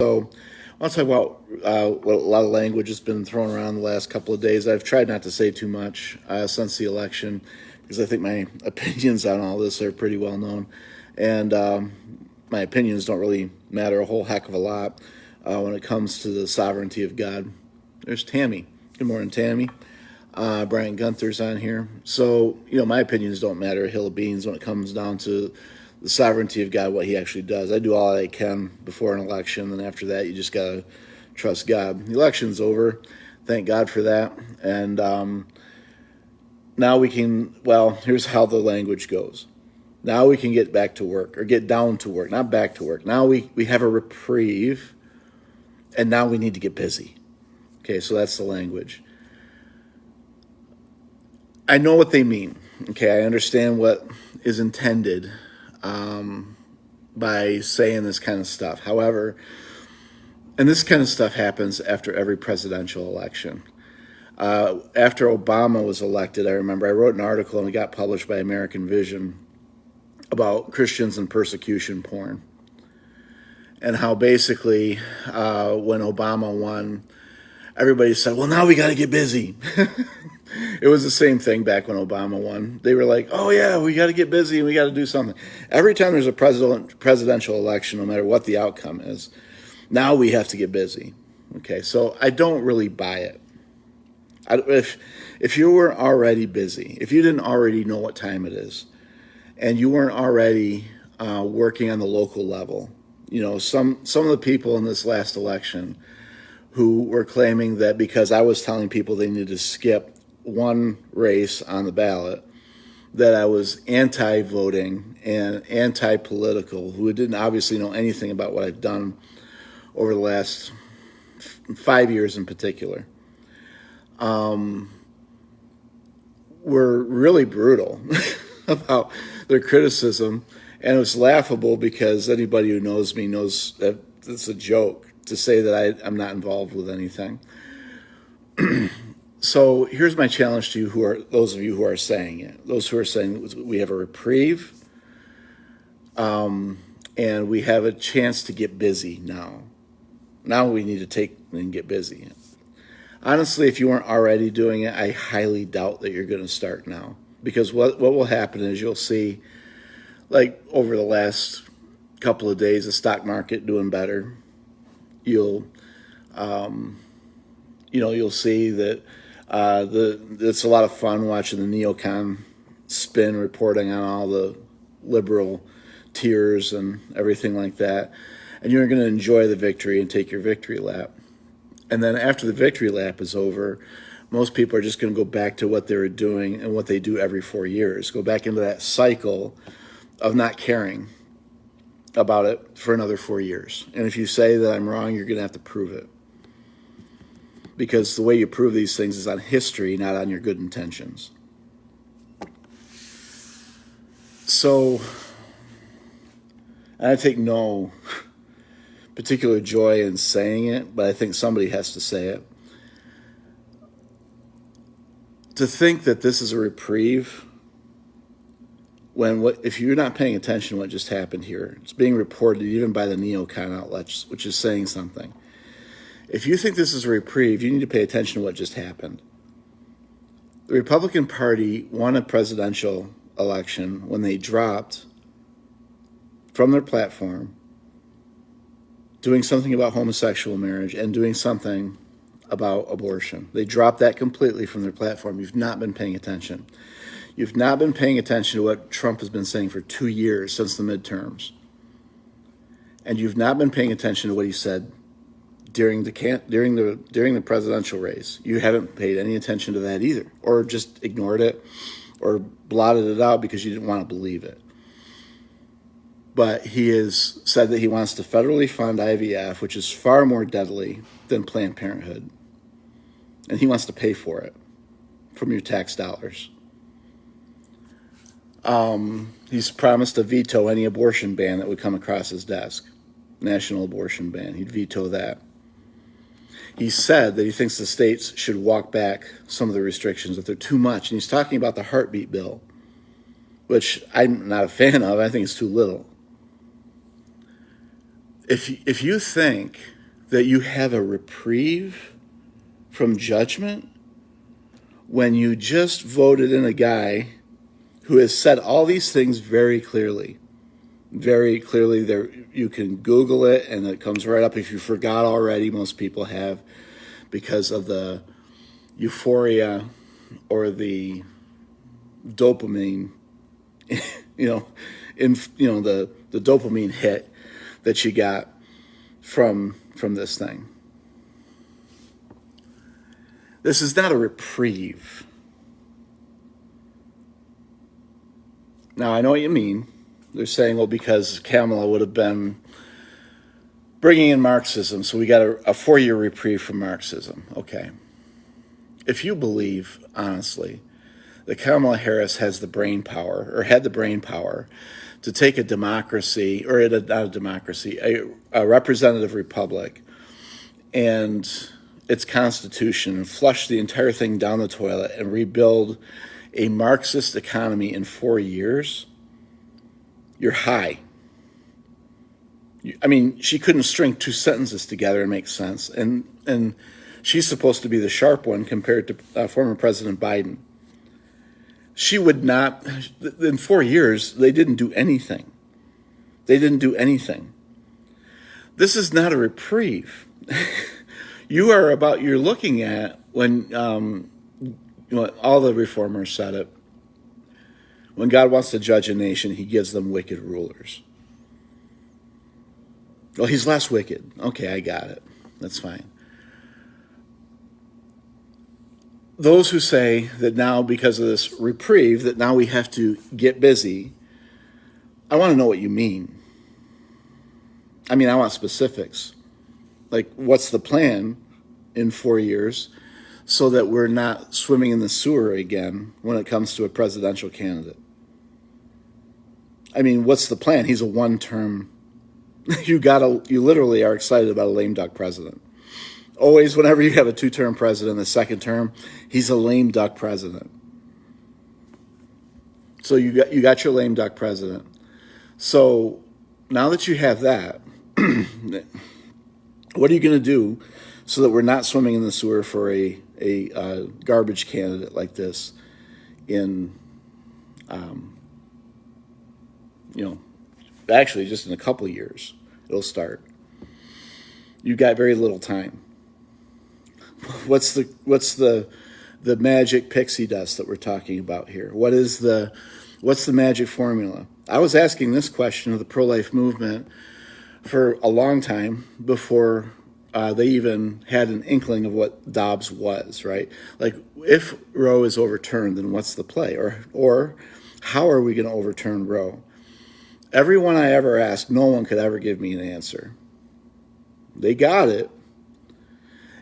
So I want to talk about what a lot of language has been thrown around the last couple of days. I've tried not to say too much since the election because I think my opinions on all this are pretty well known. And my opinions don't really matter a whole heck of a lot when it comes to the sovereignty of God. There's Tammy. Good morning, Tammy. Brian Gunther's on here. So, my opinions don't matter a hill of beans when it comes down to the sovereignty of God, what he actually does. I do all I can before an election, and after that, you just got to trust God. The election's over. Thank God for that. And now we can, here's how the language goes. Now we can get back to work, or get down to work, not back to work. Now we have a reprieve, and now we need to get busy. Okay, so that's the language. I know what they mean. Okay, I understand what is intended by saying this kind of stuff. However, and this kind of stuff happens after every presidential election. After Obama was elected, I remember I wrote an article and it got published by American Vision about Christians and persecution porn. And how basically when Obama won, everybody said, well, now we got to get busy. It was the same thing back when Obama won. They were like, oh, yeah, we got to get busy and we got to do something. Every time there's a presidential election, no matter what the outcome is, now we have to get busy. Okay, so I don't really buy it. If you were already busy, if you didn't already know what time it is, and you weren't already working on the local level, some of the people in this last election who were claiming that because I was telling people they needed to skip one race on the ballot, that I was anti-voting and anti-political, who didn't obviously know anything about what I've done over the last 5 years in particular, were really brutal about their criticism. And it was laughable because anybody who knows me knows that it's a joke to say that I'm not involved with anything. So here's my challenge to you, those of you who are saying it, those who are saying we have a reprieve, and we have a chance to get busy now. Now we need to take and get busy. Honestly, if you weren't already doing it, I highly doubt that you're going to start now. Because what will happen is you'll see, like over the last couple of days, the stock market doing better. You'll see that it's a lot of fun watching the neocon spin, reporting on all the liberal tiers and everything like that. And you're going to enjoy the victory and take your victory lap. And then after the victory lap is over, most people are just going to go back to what they were doing and what they do every 4 years. Go back into that cycle of not caring about it for another 4 years. And if you say that I'm wrong, you're going to have to prove it. Because the way you prove these things is on history, not on your good intentions. So, I take no particular joy in saying it, but I think somebody has to say it. To think that this is a reprieve, if you're not paying attention to what just happened here, it's being reported even by the neocon outlets, which is saying something. If you think this is a reprieve, you need to pay attention to what just happened. The Republican Party won a presidential election when they dropped from their platform doing something about homosexual marriage and doing something about abortion. They dropped that completely from their platform. You've not been paying attention. You've not been paying attention to what Trump has been saying for 2 years since the midterms. And you've not been paying attention to what he said during the presidential race. You haven't paid any attention to that either, or just ignored it or blotted it out because you didn't want to believe it. But he has said that he wants to federally fund IVF, which is far more deadly than Planned Parenthood. And he wants to pay for it from your tax dollars. He's promised to veto any abortion ban that would come across his desk. National abortion ban. He'd veto that. He said that he thinks the states should walk back some of the restrictions, that they're too much. And he's talking about the heartbeat bill, which I'm not a fan of. I think it's too little. if you think that you have a reprieve from judgment when you just voted in a guy who has said all these things very clearly, there, you can Google it and it comes right up. If you forgot already, most people have, because of the euphoria or the dopamine, the dopamine hit that you got from this thing. This is not a reprieve. Now, I know what you mean. They're saying, well, because Kamala would have been bringing in Marxism, so we got a 4-year reprieve from Marxism. Okay. If you believe, honestly, that Kamala Harris has the brain power, or had the brain power, to take a democracy, or not a democracy, a representative republic, and its constitution, and flush the entire thing down the toilet and rebuild a Marxist economy in 4 years, you're high. I mean, she couldn't string 2 sentences together and make sense. And she's supposed to be the sharp one compared to former President Biden. She would not, in 4 years, they didn't do anything. They didn't do anything. This is not a reprieve. You're looking at when, all the reformers said it. When God wants to judge a nation, he gives them wicked rulers. Well, he's less wicked. Okay, I got it. That's fine. Those who say that now, because of this reprieve, that now we have to get busy, I want to know what you mean. I mean, I want specifics. Like, what's the plan in 4 years so that we're not swimming in the sewer again when it comes to a presidential candidate? I mean, what's the plan? He's a one-term. You literally are excited about a lame duck president. Always, whenever you have a 2-term president, the second term, he's a lame duck president. So you got your lame duck president. So now that you have that, what are you going to do so that we're not swimming in the sewer for a garbage candidate like this in, actually just in a couple of years, it'll start. You've got very little time. What's the magic pixie dust that we're talking about here? What's the magic formula? I was asking this question of the pro-life movement for a long time before they even had an inkling of what Dobbs was, right? Like, if Roe is overturned, then what's the play? Or how are we going to overturn Roe? Everyone I ever asked, no one could ever give me an answer. They got it.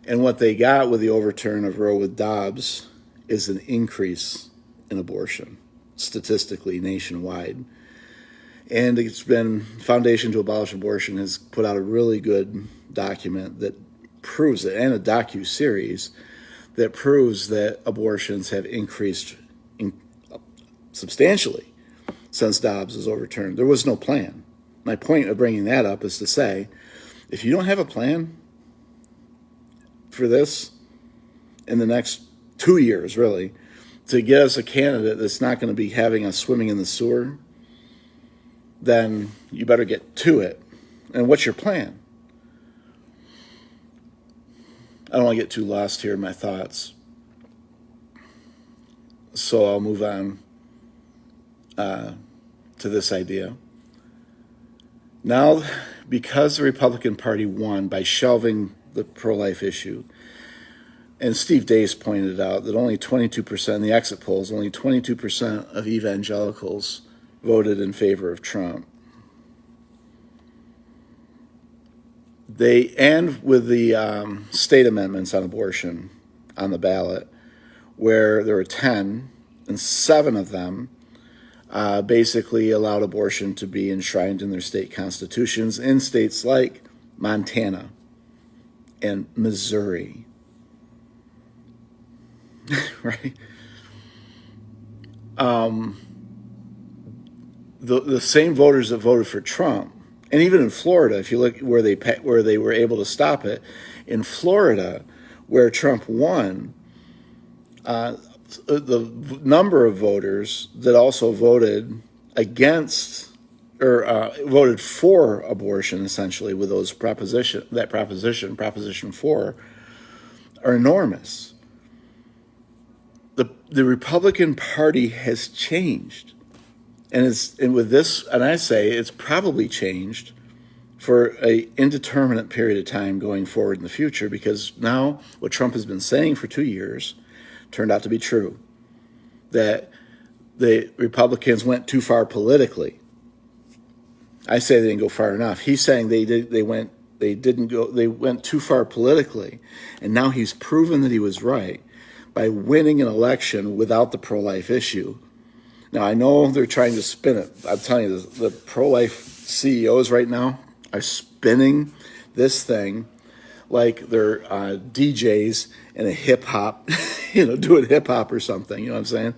And what they got with the overturn of Roe with Dobbs is an increase in abortion, statistically, nationwide. And it's been, Foundation to Abolish Abortion has put out a really good document that proves it, and a docu-series that proves that abortions have increased substantially since Dobbs was overturned. There was no plan. My point of bringing that up is to say, if you don't have a plan for this in the next 2 years, really, to get us a candidate that's not going to be having us swimming in the sewer, then you better get to it. And what's your plan? I don't want to get too lost here in my thoughts, so I'll move on to this idea. Now, because the Republican Party won by shelving the pro-life issue, and Steve Deace pointed out that only 22%, in the exit polls, only 22% of evangelicals voted in favor of Trump. And with the state amendments on abortion on the ballot, where there were 10, and 7 of them basically allowed abortion to be enshrined in their state constitutions in states like Montana and Missouri. Right? The same voters that voted for Trump And even in Florida, if you look where they were able to stop it, in Florida, where Trump won, the number of voters that also voted against or voted for abortion, essentially, with those proposition 4, are enormous. The Republican Party has changed, and with this, and I say it's probably changed for a indeterminate period of time going forward in the future, because now what Trump has been saying for 2 years turned out to be true, that the Republicans went too far politically. I say they didn't go far enough. He's saying they went too far politically, and now he's proven that he was right by winning an election without the pro-life issue. Now, I know they're trying to spin it. I'm telling you, the pro-life CEOs right now are spinning this thing like they're DJs in a hip hop, doing hip hop or something, you know what I'm saying?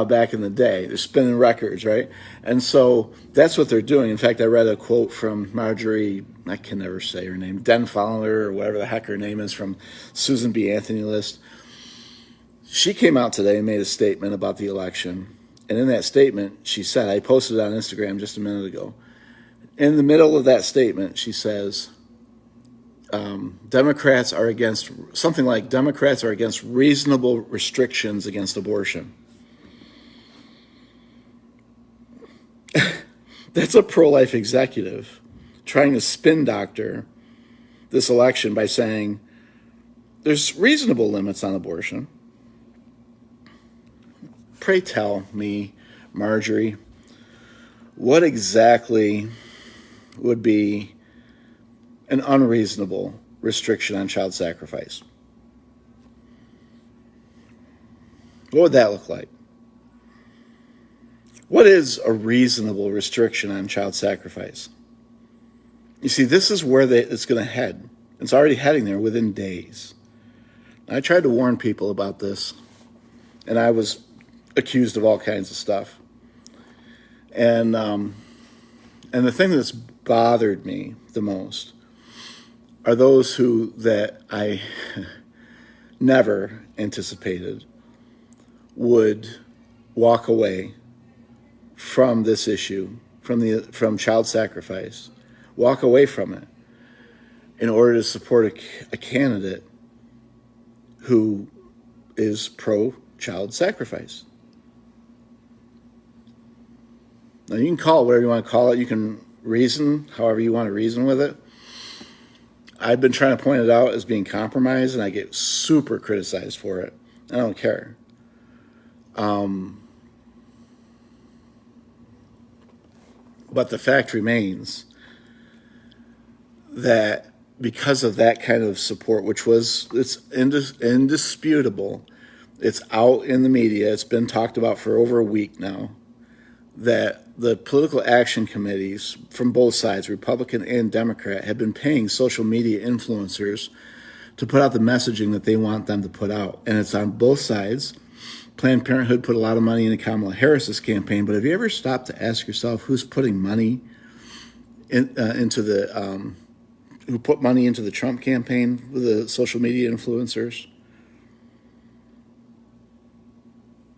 Back in the day, they're spinning records, right? And so that's what they're doing. In fact, I read a quote from Marjorie, I can never say her name, Denfowler or whatever the heck her name is, from Susan B. Anthony List. She came out today and made a statement about the election. And in that statement, she said, I posted it on Instagram just a minute ago. In the middle of that statement, she says, Democrats are against reasonable restrictions against abortion. That's a pro-life executive trying to spin doctor this election by saying there's reasonable limits on abortion. Pray tell me, Marjorie, what exactly would be an unreasonable restriction on child sacrifice? What would that look like? What is a reasonable restriction on child sacrifice? You see, this is where it's going to head. It's already heading there within days. I tried to warn people about this, and I was accused of all kinds of stuff. And the thing that's bothered me the most are those that I never anticipated would walk away from this issue, from child sacrifice, walk away from it in order to support a candidate who is pro-child sacrifice. Now, you can call it whatever you want to call it. You can reason however you want to reason with it. I've been trying to point it out as being compromised, and I get super criticized for it. I don't care. But the fact remains that because of that kind of support, it's indisputable, it's out in the media, it's been talked about for over a week now, that the political action committees from both sides, Republican and Democrat, have been paying social media influencers to put out the messaging that they want them to put out. And it's on both sides. Planned Parenthood put a lot of money into Kamala Harris's campaign, but have you ever stopped to ask yourself who's putting money who put money into the Trump campaign with the social media influencers?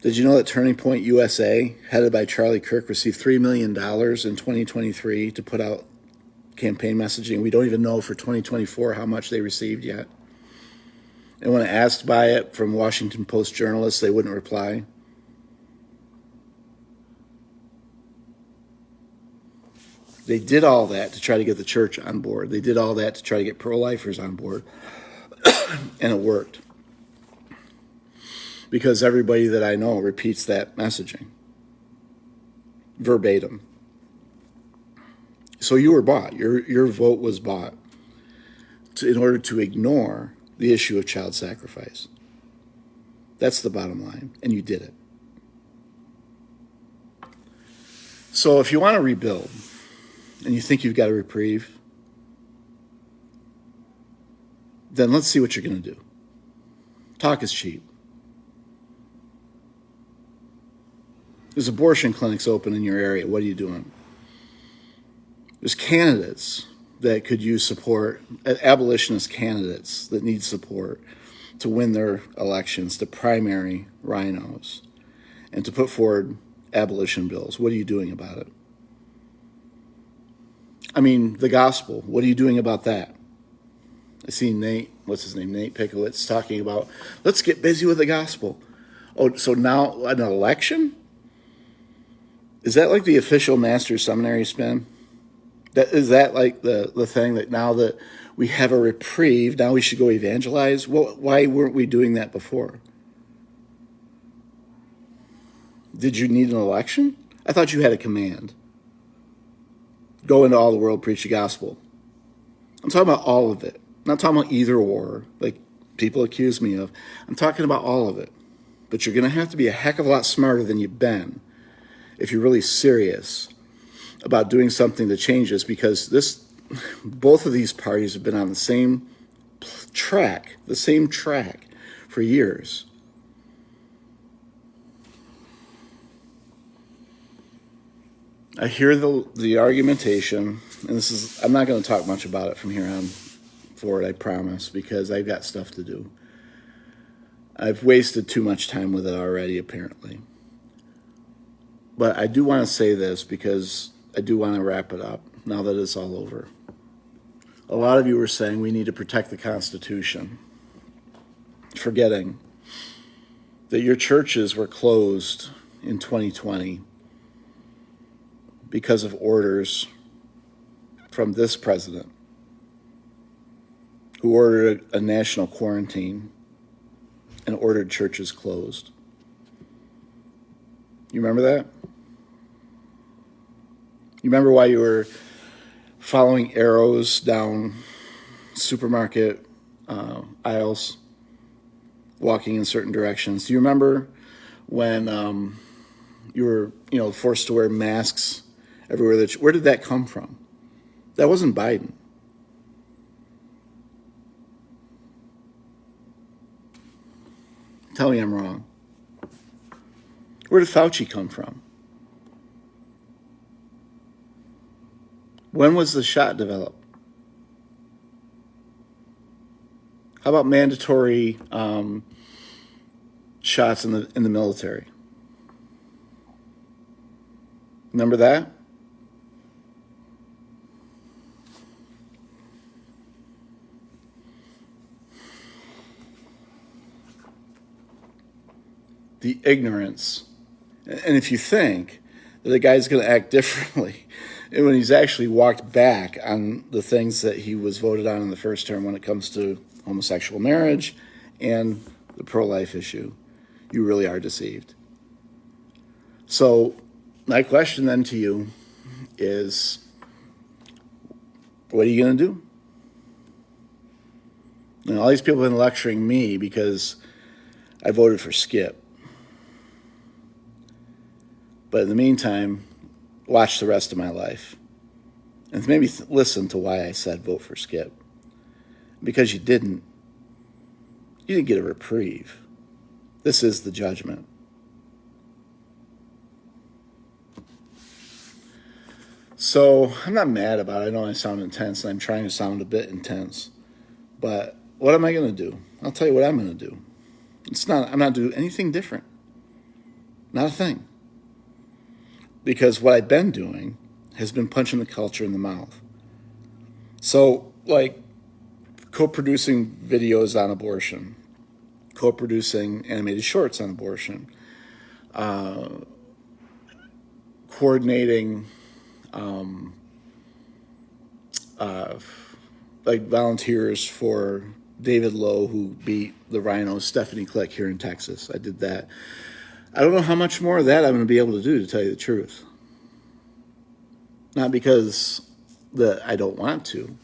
Did you know that Turning Point USA, headed by Charlie Kirk, received $3 million in 2023 to put out campaign messaging? We don't even know for 2024 how much they received yet. And when asked by it from Washington Post journalists, they wouldn't reply. They did all that to try to get the church on board. They did all that to try to get pro-lifers on board. And it worked. Because everybody that I know repeats that messaging verbatim. So you were bought. Your vote was bought in order to ignore the issue of child sacrifice. That's the bottom line, and you did it. So if you want to rebuild, and you think you've got a reprieve, then let's see what you're going to do. Talk is cheap. There's abortion clinics open in your area. What are you doing? There's candidates that could use support, abolitionist candidates that need support to win their elections, to primary rhinos, and to put forward abolition bills. What are you doing about it? I mean, the gospel, what are you doing about that? I see Nate Pickowitz talking about, let's get busy with the gospel. Oh, so now an election? Is that like the official master's seminary spin? Is that like the thing that now that we have a reprieve, now we should go evangelize? Well, why weren't we doing that before? Did you need an election? I thought you had a command. Go into all the world, preach the gospel. I'm talking about all of it. I'm not talking about either or, like people accuse me of. I'm talking about all of it. But you're going to have to be a heck of a lot smarter than you've been if you're really serious about doing something that changes, because both of these parties have been on the same track for years. I hear the argumentation, and I'm not going to talk much about it from here on forward, I promise, because I've got stuff to do. I've wasted too much time with it already, apparently. But I do want to say this because I do want to wrap it up now that it's all over. A lot of you were saying we need to protect the Constitution, forgetting that your churches were closed in 2020 because of orders from this president, who ordered a national quarantine and ordered churches closed. You remember that? You remember why you were following arrows down supermarket aisles, walking in certain directions? Do you remember when you were, forced to wear masks everywhere? Where did that come from? That wasn't Biden. Tell me I'm wrong. Where did Fauci come from? When was the shot developed? How about mandatory shots in the military? Remember that? The ignorance. And if you think that a guy's going to act differently when he's actually walked back on the things that he was voted on in the first term when it comes to homosexual marriage and the pro-life issue, you really are deceived. So my question then to you is, what are you going to do? And all these people have been lecturing me because I voted for Skip. But in the meantime, watch the rest of my life. And maybe listen to why I said vote for Skip. Because you didn't get a reprieve. This is the judgment. So I'm not mad about it. I know I sound intense, and I'm trying to sound a bit intense. But what am I going to do? I'll tell you what I'm going to do. I'm not doing anything different. Not a thing. Because what I've been doing has been punching the culture in the mouth. So, like, co-producing videos on abortion, co-producing animated shorts on abortion, coordinating, like volunteers for David Lowe, who beat the Rhinos, Stephanie Click here in Texas. I did that. I don't know how much more of that I'm going to be able to do, to tell you the truth. Not because I don't want to,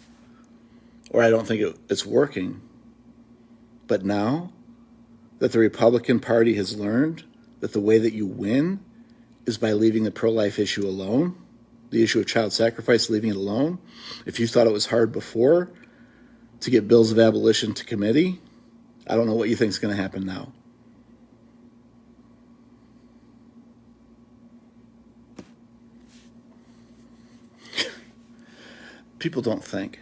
or I don't think it's working, but now that the Republican Party has learned that the way that you win is by leaving the pro-life issue alone, the issue of child sacrifice, leaving it alone. If you thought it was hard before to get bills of abolition to committee, I don't know what you think is going to happen now. people don't think.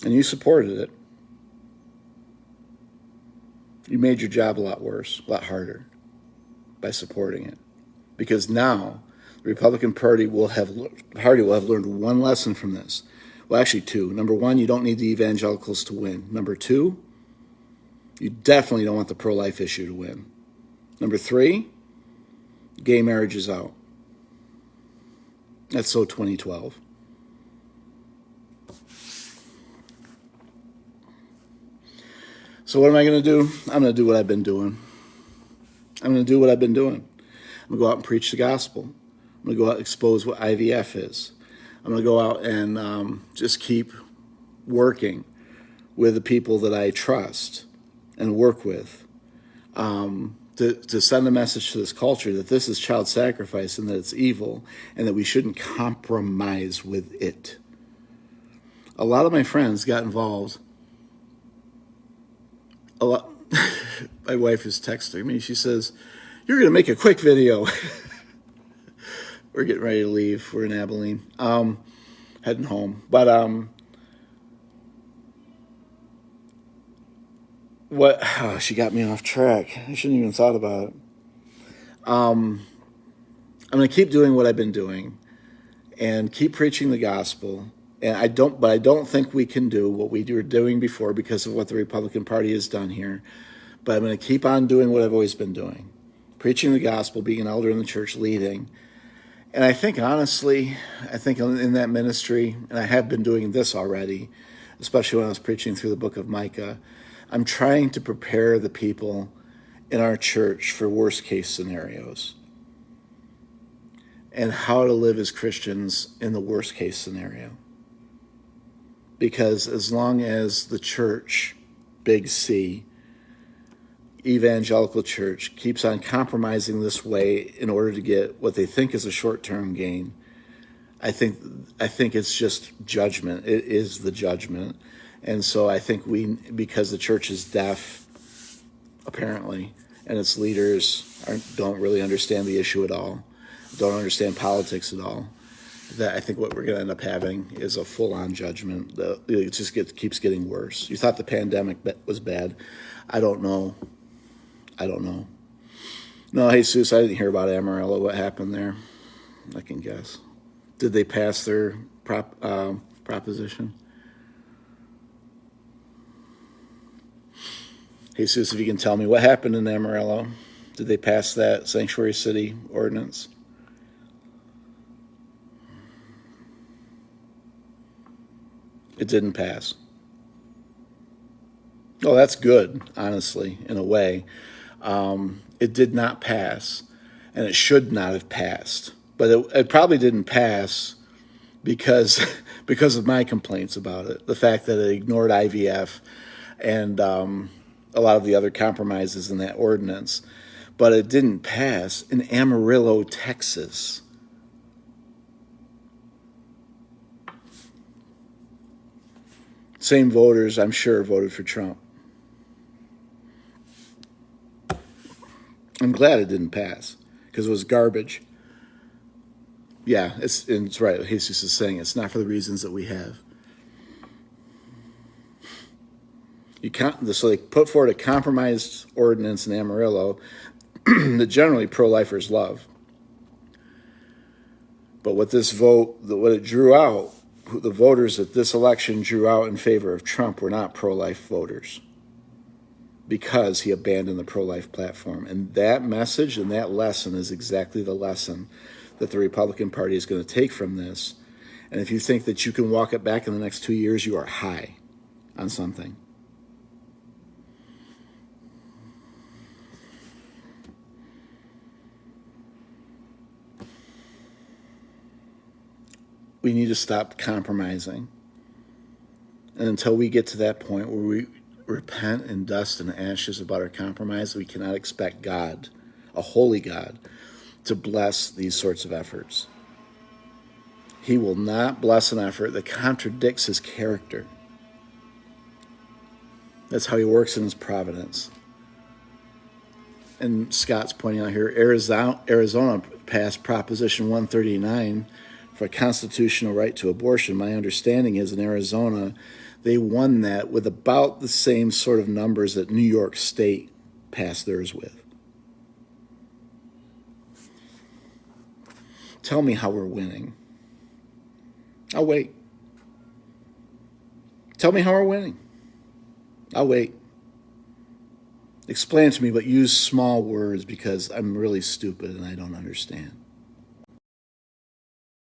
And you supported it. You made your job a lot worse, a lot harder by supporting it. Because now the Republican Party will have learned one lesson from this. Well, actually two. Number one, you don't need the evangelicals to win. Number two, you definitely don't want the pro-life issue to win. Number three, gay marriage is out. That's so 2012. So what am I going to do? I'm going to do what I've been doing. I'm going to do what I've been doing. I'm going to go out and preach the gospel. I'm going to go out and expose what IVF is. I'm going to go out and just keep working with the people that I trust and work with to send a message to this culture that this is child sacrifice and that it's evil and that we shouldn't compromise with it. A lot of my friends got involved. My wife is texting me. She says, "You're going to make a quick video." We're getting ready to leave. We're in Abilene, heading home. But she got me off track. I shouldn't even thought about it. I'm going to keep doing what I've been doing and keep preaching the gospel. And I don't think we can do what we were doing before because of what the Republican Party has done here. But I'm going to keep on doing what I've always been doing. Preaching the gospel, being an elder in the church, leading. And I think, honestly, in that ministry, and I have been doing this already, especially when I was preaching through the book of Micah, I'm trying to prepare the people in our church for worst case scenarios and how to live as Christians in the worst case scenario. Because as long as the church, big C, evangelical church, keeps on compromising this way in order to get what they think is a short-term gain, I think it's just judgment. It is the judgment. And so I think because the church is deaf, apparently, and its leaders don't really understand the issue at all, don't understand politics at all, that I think what we're going to end up having is a full-on judgment. It just keeps getting worse. You thought the pandemic was bad. I don't know. No, Jesus, I didn't hear about Amarillo. What happened there? I can guess. Did they pass their proposition? Jesus, if you can tell me what happened in Amarillo. Did they pass that sanctuary city ordinance? It didn't pass. Oh, that's good, honestly, in a way. It did not pass, and it should not have passed. But it probably didn't pass because of my complaints about it. The fact that it ignored IVF and a lot of the other compromises in that ordinance. But it didn't pass in Amarillo, Texas. Same voters, I'm sure, voted for Trump. I'm glad it didn't pass because it was garbage. Yeah, it's right. Jesus is saying it's not for the reasons that we have. So they put forward a compromised ordinance in Amarillo that generally pro-lifers love. But what it drew out, the voters that this election drew out in favor of Trump were not pro-life voters because he abandoned the pro-life platform. And that message and that lesson is exactly the lesson that the Republican Party is going to take from this. And if you think that you can walk it back in the next 2 years, you are high on something. We need to stop compromising. And until we get to that point where we repent in dust and ashes about our compromise, we cannot expect God, a holy God, to bless these sorts of efforts. He will not bless an effort that contradicts his character. That's how he works in his providence. And Scott's pointing out here, Arizona passed Proposition 139 for a constitutional right to abortion. My understanding is in Arizona, they won that with about the same sort of numbers that New York State passed theirs with. Tell me how we're winning. I'll wait. Tell me how we're winning. I'll wait. Explain to me, but use small words because I'm really stupid and I don't understand.